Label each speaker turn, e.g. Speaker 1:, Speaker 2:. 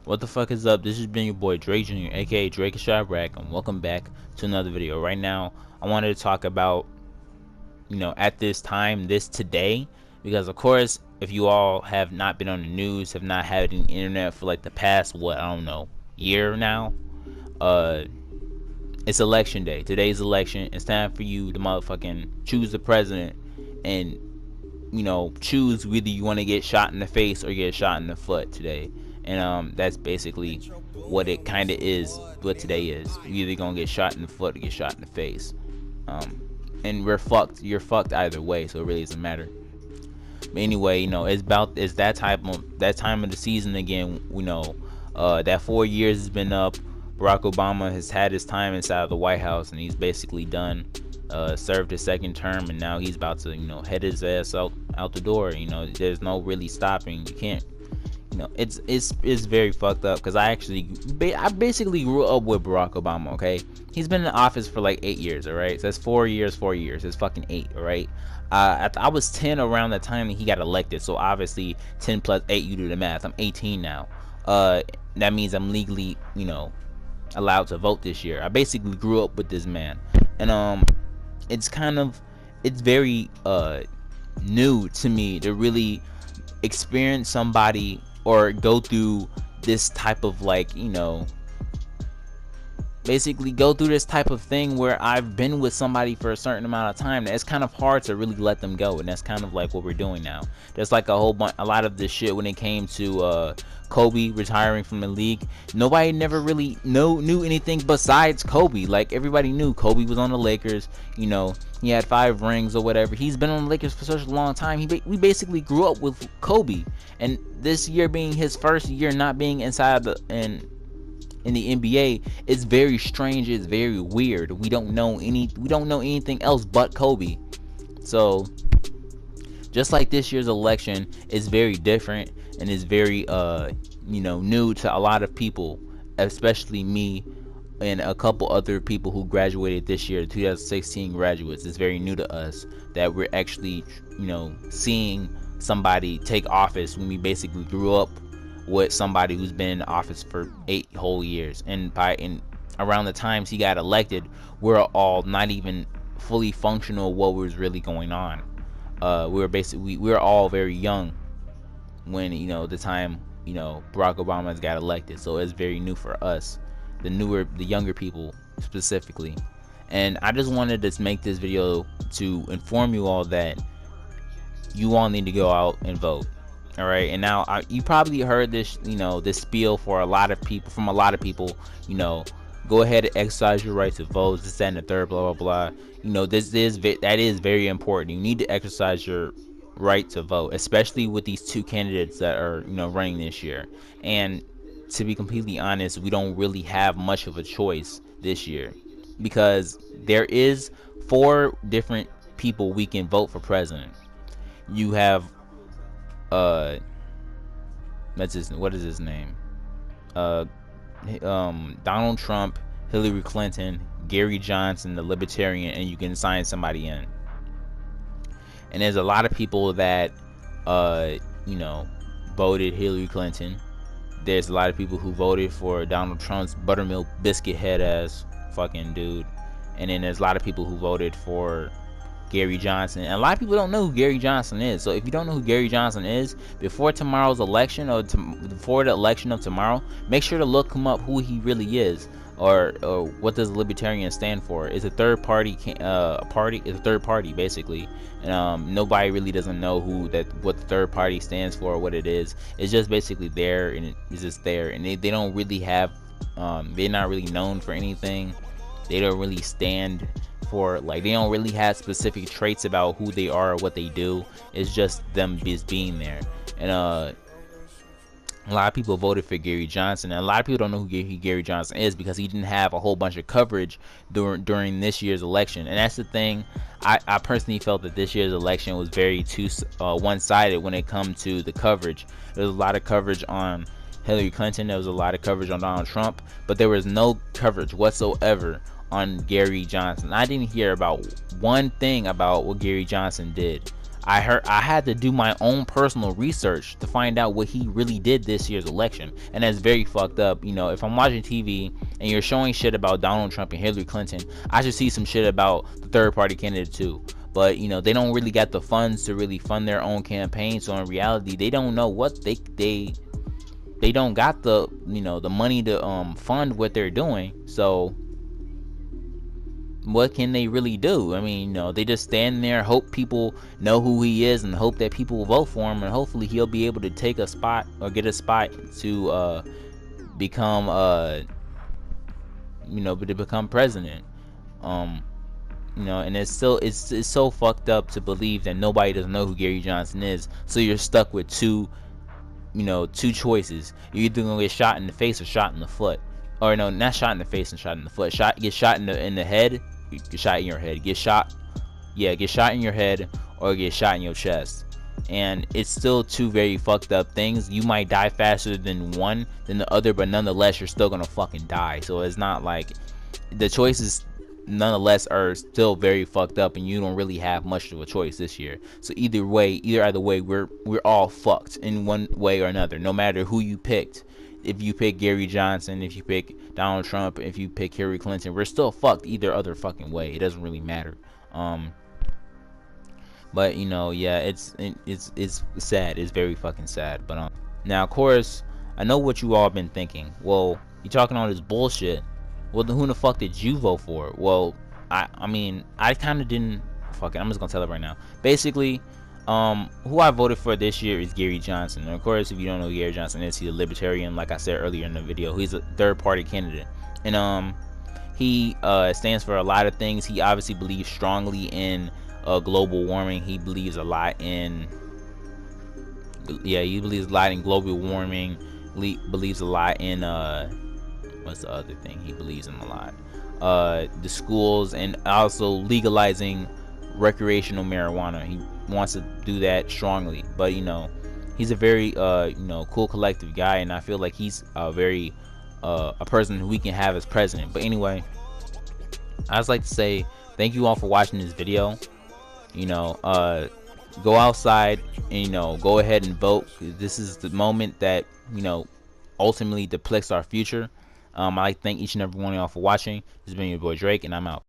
Speaker 1: What the fuck is up? This has been your boy Drake Jr., aka Drake of Chiraq, and welcome back to another video. Right now, I wanted to talk about, at this time, today, because of course, if you all have not been on the news, have not had an internet for like the past, I don't know, year now, it's election day. Today's election. It's time for you to motherfucking choose the president and, choose whether you want to get shot in the face or get shot in the foot today. And that's basically what it kind of is, what today is. You're either gonna get shot in the foot or get shot in the face. And we're fucked. You're fucked either way, so it really doesn't matter. But anyway, it's that time of the season again. That 4 years has been up. Barack Obama has had his time inside of the White House, and he's basically done. Served his second term, and now he's about to, head his ass out the door. There's no really stopping. You can't. It's very fucked up, because I basically grew up with Barack Obama. Okay, he's been in office for like 8 years. All right, so that's 4 years. 4 years. It's fucking 8. All right. I was 10 around the time that he got elected. So obviously 10 plus 8, you do the math. I'm 18 now. That means I'm legally, allowed to vote this year. I basically grew up with this man, and it's very new to me to really experience somebody or go through this type of basically go through this type of thing where I've been with somebody for a certain amount of time. It's kind of hard to really let them go, and that's kind of like what we're doing now. There's like a lot of this shit when it came to Kobe retiring from the league. Nobody never really knew anything besides Kobe. Like, everybody knew Kobe was on the Lakers. He had 5 rings or whatever. He's been on the Lakers for such a long time. We basically grew up with Kobe, and this year being his first year not being inside in the NBA, it's very strange. It's very weird. We don't know anything else but Kobe. So just like this year's election is very different and is very new to a lot of people, especially me and a couple other people who graduated this year, 2016 graduates. It's very new to us that we're actually seeing somebody take office when we basically grew up with somebody who's been in office for 8 whole years. And around the times he got elected, we're all not even fully functional what was really going on. We were all very young when the time Barack Obama got elected. So it's very new for us, the younger people specifically. And I just wanted to make this video to inform you all that you all need to go out and vote. All right, and now you probably heard this, this spiel from a lot of people. Go ahead and exercise your right to vote. This, that, and the third, blah blah blah. That is very important. You need to exercise your right to vote, especially with these 2 candidates that are running this year. And to be completely honest, we don't really have much of a choice this year, because there is 4 different people we can vote for president. You have what is his name? Donald Trump, Hillary Clinton, Gary Johnson, the Libertarian, and you can sign somebody in. And there's a lot of people that voted Hillary Clinton. There's a lot of people who voted for Donald Trump's buttermilk biscuit head ass fucking dude. And then there's a lot of people who voted for Gary Johnson, and a lot of people don't know who Gary Johnson is. So if you don't know who Gary Johnson is, before tomorrow's election, or before the election of tomorrow, make sure to look him up, who he really is, or what does Libertarian stand for. It's a third party it's a third party basically, and nobody really doesn't know what the third party stands for or what it is. It's just basically there, and it's just there, and they don't really have they're not really known for anything. They don't really stand for, they don't really have specific traits about who they are or what they do. It's just them just being there. And a lot of people voted for Gary Johnson, and a lot of people don't know who Gary Johnson is because he didn't have a whole bunch of coverage during this year's election. And that's the thing. I personally felt that this year's election was very one-sided when it comes to the coverage. There was a lot of coverage on Hillary Clinton. There was a lot of coverage on Donald Trump, but there was no coverage whatsoever on Gary Johnson. I didn't hear about one thing about what Gary Johnson did. I had to do my own personal research to find out what he really did this year's election, and that's very fucked up. You know, if I'm watching TV and you're showing shit about Donald Trump and Hillary Clinton, I should see some shit about the third party candidate too. But you know, they don't really got the funds to really fund their own campaign, so in reality they don't know what they don't got the, you know, the money to fund what they're doing. So what can they really do? I mean, you know, they just stand there, hope people know who he is, and hope that people will vote for him, and hopefully he'll be able to take a spot or get a spot to become you know, to become president. You know, and it's so fucked up to believe that nobody doesn't know who Gary Johnson is, so you're stuck with two choices. You're either gonna get shot in the face or shot in the foot. Or no, not shot in the face and shot in the foot. Get shot in the head, get shot in your head. Get shot in your head or get shot in your chest. And it's still two very fucked up things. You might die faster than one than the other, but nonetheless you're still gonna fucking die. So it's not like the choices nonetheless are still very fucked up, and you don't really have much of a choice this year. So either way, we're all fucked in one way or another, no matter who you picked. If you pick Gary Johnson, if you pick Donald Trump, if you pick Hillary Clinton, we're still fucked either other fucking way. It doesn't really matter. But you know, yeah, it's sad. It's very fucking sad. But now of course I know what you all been thinking. Well, you talking all this bullshit. Well, then who the fuck did you vote for? Well, I mean, I kind of didn't. Fuck it, I'm just gonna tell it right now. Basically, who I voted for this year is Gary Johnson. And of course, if you don't know who Gary Johnson is, he's a libertarian. Like I said earlier in the video, he's a third-party candidate, and he stands for a lot of things. He obviously believes strongly in global warming. He believes a lot in he believes a lot in global warming. Believes a lot in what's the other thing he believes in a lot? The schools, and also legalizing recreational marijuana. He wants to do that strongly. But you know, he's a very you know, cool collective guy, and I feel like he's a very a person who we can have as president. But anyway, I just like to say thank you all for watching this video. You know, go outside and, you know, go ahead and vote. This is the moment that, you know, ultimately depicts our future. I'd like to thank each and every one of y'all for watching. This has been your boy Drake, and I'm out.